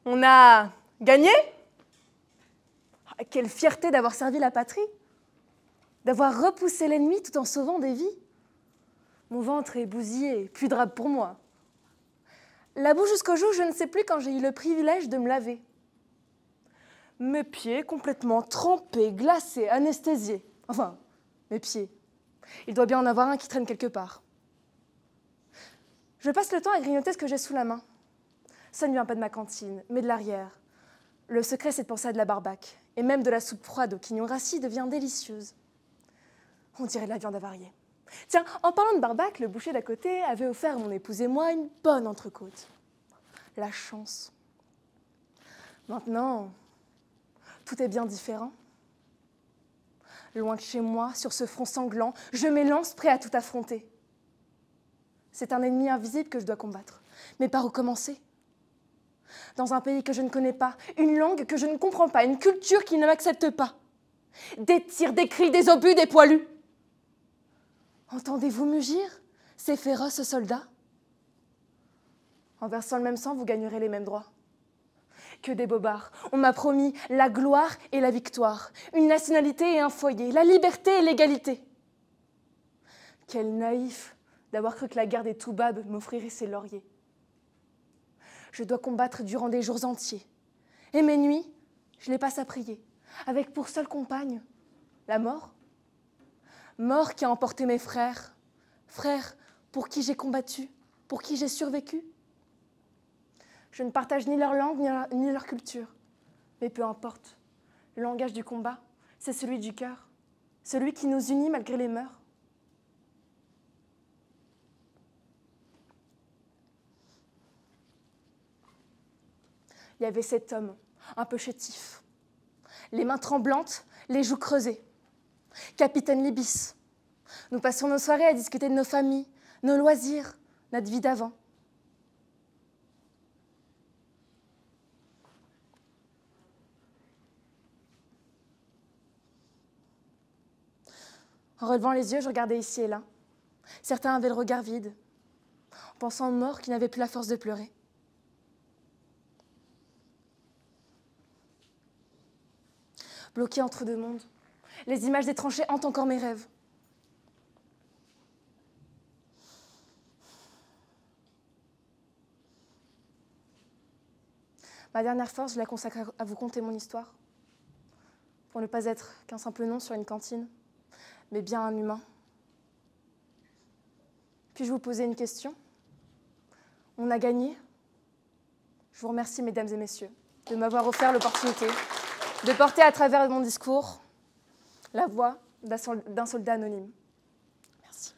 On a gagné? Quelle fierté d'avoir servi la patrie, d'avoir repoussé l'ennemi tout en sauvant des vies. Mon ventre est bousillé, plus de rab pour moi. La boue jusqu'aux joues, je ne sais plus quand j'ai eu le privilège de me laver. Mes pieds complètement trempés, glacés, anesthésiés. Enfin, mes pieds. Il doit bien en avoir un qui traîne quelque part. Je passe le temps à grignoter ce que j'ai sous la main. Ça ne vient pas de ma cantine, mais de l'arrière. Le secret, c'est de penser à de la barbaque. Et même de la soupe froide au quignon rassis devient délicieuse. On dirait de la viande avariée. Tiens, en parlant de barbaque, le boucher d'à côté avait offert à mon épouse et moi une bonne entrecôte. La chance. Maintenant, tout est bien différent. Loin de chez moi, sur ce front sanglant, je m'élance prêt à tout affronter. C'est un ennemi invisible que je dois combattre. Mais par où commencer? Dans un pays que je ne connais pas, une langue que je ne comprends pas, une culture qui ne m'accepte pas. Des tirs, des cris, des obus, des poilus. Entendez-vous mugir, ces féroces soldats? En versant le même sang, vous gagnerez les mêmes droits. Que des bobards. On m'a promis la gloire et la victoire, une nationalité et un foyer, la liberté et l'égalité. Quel naïf d'avoir cru que la guerre des Toubabs m'offrirait ses lauriers. Je dois combattre durant des jours entiers. Et mes nuits, je les passe à prier, avec pour seule compagne la mort. Mort qui a emporté mes frères, frères pour qui j'ai combattu, pour qui j'ai survécu. Je ne partage ni leur langue, ni leur culture. Mais peu importe, le langage du combat, c'est celui du cœur, celui qui nous unit malgré les mœurs. Il y avait cet homme, un peu chétif, les mains tremblantes, les joues creusées. Capitaine Libis. Nous passions nos soirées à discuter de nos familles, nos loisirs, notre vie d'avant. En relevant les yeux, je regardais ici et là. Certains avaient le regard vide, en pensant aux morts qui n'avaient plus la force de pleurer. Bloqué entre deux mondes, les images des tranchées hantent encore mes rêves. Ma dernière force, je la consacre à vous conter mon histoire, pour ne pas être qu'un simple nom sur une cantine, mais bien un humain. Puis-je vous poser une question? On a gagné? Je vous remercie, mesdames et messieurs, de m'avoir offert l'opportunité de porter à travers mon discours la voix d'un soldat anonyme. Merci.